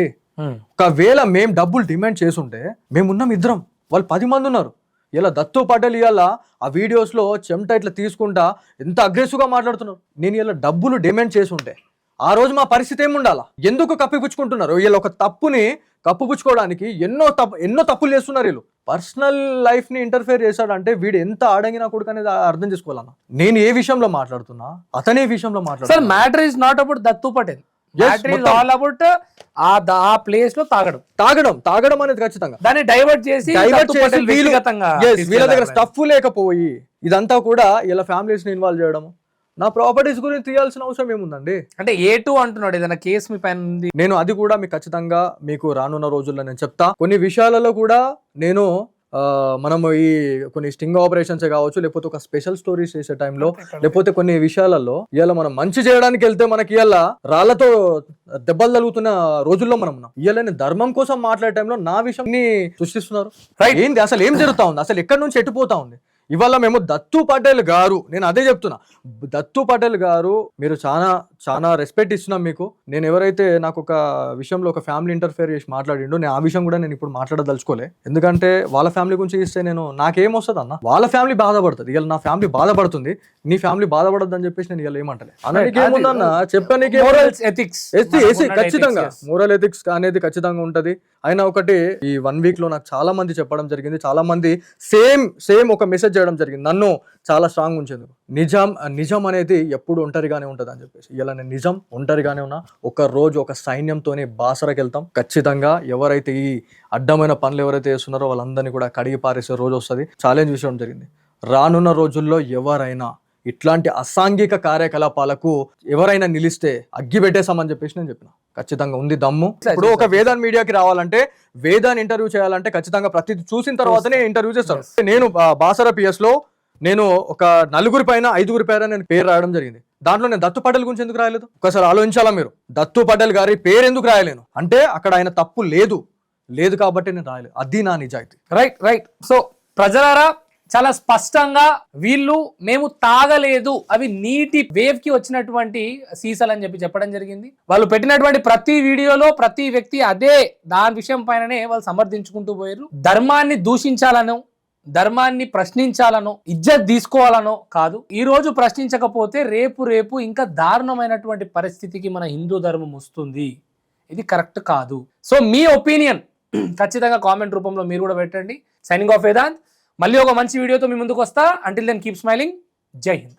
ఒకవేళ మేము డబ్బులు డిమాండ్ చేసుంటే మేమున్నాం ఇద్దరం, వాళ్ళు 10 మంది ఉన్నారు. ఇలా దత్తు పటేల్ ఇవాళ ఆ వీడియోస్లో చెమట ఇట్లా తీసుకుంటా ఎంత అగ్రెసివ్గా మాట్లాడుతున్నారు. నేను ఇలా డబ్బులు డిమాండ్ చేసి ఉంటే ఆ రోజు మా పరిస్థితి ఏముండాలా? ఎందుకు కప్పిపుచ్చుకుంటున్నారు? వీళ్ళు ఒక తప్పుని కప్పుపుచ్చుకోవడానికి ఎన్నో తప్పులు చేస్తున్నారు. వీళ్ళు పర్సనల్ లైఫ్ ని ఇంటర్ఫేర్ చేశాడంటే వీడు ఎంత ఆడంగినా కొడుకు అనేది అర్థం చేసుకోవాలన్నా. నేను ఏ విషయంలో మాట్లాడుతున్నా, అతనే విషయంలో మాట్లాడుతున్నా. Matter is not about Dattu Patel, all about ఆ ప్లేస్ లో తాగడం అనేది ఖచ్చితంగా దాన్ని డైవర్ట్ చేసి వీళ్ళ దగ్గర స్టఫ్ లేకపోయి ఇదంతా కూడా ఇలా ఫ్యామిలీస్ ని ఇన్వాల్వ్ చేయడం. నా ప్రాపర్టీస్ గురించి తీయాల్సిన అవసరం ఏముందండి? అంటే A2 అంటున్నాడు, ఏదైనా కేసు మీ పైన ఉంది? నేను అది కూడా మీకు ఖచ్చితంగా మీకు రానున్న రోజుల్లో నేను చెప్తా. కొన్ని విషయాలలో కూడా నేను మనము ఈ కొన్ని స్టింగ్ ఆపరేషన్స్ కావచ్చు, లేకపోతే ఒక స్పెషల్ స్టోరీస్ చేసే టైంలో, లేకపోతే కొన్ని విషయాలలో ఇవాళ మనం మంచి చేయడానికి వెళ్తే మనకి ఇవాళ రాళ్లతో దెబ్బలు తగులుతున్న రోజుల్లో మనం ఉన్నాం. ఇవాళ నేను ధర్మం కోసం మాట్లాడే టైంలో నా విషయాన్ని సృష్టిస్తున్నారు. ఏంది అసలు ఏం జరుగుతా ఉంది? అసలు ఎక్కడి నుంచి ఎట్టిపోతా ఉంది? ఇవాళ మేము దత్తు పటేల్ గారు, నేను అదే చెప్తున్నా, దత్తు పటేల్ గారు మీరు చాలా రెస్పెక్ట్ ఇస్తున్నాం మీకు. నేను ఎవరైతే నాకు ఒక విషయంలో ఒక ఫ్యామిలీ ఇంటర్ఫేర్ చేసి మాట్లాడిండో నేను ఆ విషయం కూడా నేను ఇప్పుడు మాట్లాడదలుచుకోలే. ఎందుకంటే వాళ్ళ ఫ్యామిలీ గురించి ఇస్తే నాకేం వస్తుంది అన్న? వాళ్ళ ఫ్యామిలీ బాధపడుతుంది. ఇలా నా ఫ్యామిలీ బాధపడుతుంది, నీ ఫ్యామిలీ బాధపడద్దు అని చెప్పేసి నేను ఇలా ఏమంటలే. అన్నకేముందన్న చెప్పడానికి ఖచ్చితంగా మోరల్ ఎథిక్స్ అనేది ఖచ్చితంగా ఉంటది. అయినా ఒకటి ఈ 1 week లో నాకు చాలా మంది చెప్పడం జరిగింది, చాలా మంది సేమ్ ఒక మెసేజ్ చేయడం జరిగింది నన్ను చాలా స్ట్రాంగ్ ఉంచేందుకు. నిజం అనేది ఎప్పుడు ఒంటరిగానే ఉంటది అని చెప్పేసి ఇలా నేను నిజం ఒంటరిగానే ఉన్నా. ఒక రోజు ఒక సైన్యంతోనే బాసరకు వెళ్తాం ఖచ్చితంగా. ఎవరైతే ఈ అడ్డమైన పనులు ఎవరైతే చేస్తున్నారో వాళ్ళందరినీ కూడా కడిగి పారేసే రోజు వస్తుంది. ఛాలెంజ్ విషయం జరిగింది. రానున్న రోజుల్లో ఎవరైనా ఇట్లాంటి అసాంఘిక కార్యకలాపాలకు ఎవరైనా నిలిస్తే అగ్గి పెట్టేసామని చెప్పేసి నేను చెప్పిన. ఖచ్చితంగా ఉంది దమ్ము. ఇప్పుడు ఒక వేదాన్ మీడియాకి రావాలంటే, వేదాన్ ఇంటర్వ్యూ చేయాలంటే ఖచ్చితంగా ప్రతిదీ చూసిన తర్వాతనే ఇంటర్వ్యూ చేస్తాను. నేను బాసర పిఎస్ లో నేను ఒక 4 పైన 5 పైన నేను పేరు రాయడం జరిగింది. దాంట్లో నేను దత్తు పటేల్ గురించి ఎందుకు రాయలేదు? ఒకసారి ఆలోచించాలా మీరు. దత్తు పటేల్ గారి పేరు ఎందుకు రాయలేను అంటే అక్కడ ఆయన తప్పు లేదు కాబట్టి నేను రాయలేదు. అది నా నిజాయితీ. రైట్. సో ప్రజలారా, చాలా స్పష్టంగా వీళ్ళు మేము తాగలేదు, అవి నీటి వేవ్ కి వచ్చినటువంటి సీసాలు అని చెప్పడం జరిగింది. వాళ్ళు పెట్టినటువంటి ప్రతి వీడియోలో ప్రతి వ్యక్తి అదే దాని విషయం పైననే వాళ్ళు సమర్థించుకుంటూ పోయారు. ధర్మాన్ని దూషించాలనో, ధర్మాన్ని ప్రశ్నించాలనో, ఇజ్జత్ తీసుకోవాలనో కాదు. ఈ రోజు ప్రశ్నించకపోతే రేపు ఇంకా దారుణమైనటువంటి పరిస్థితికి మన హిందూ ధర్మం వస్తుంది. ఇది కరెక్ట్ కాదు. సో మీ ఒపీనియన్ ఖచ్చితంగా కామెంట్ రూపంలో మీరు కూడా పెట్టండి. Signing off Vedant. మళ్ళీ ఒక మంచి వీడియోతో మీ ముందుకు వస్తా. Until then keep smiling. Jai Hind.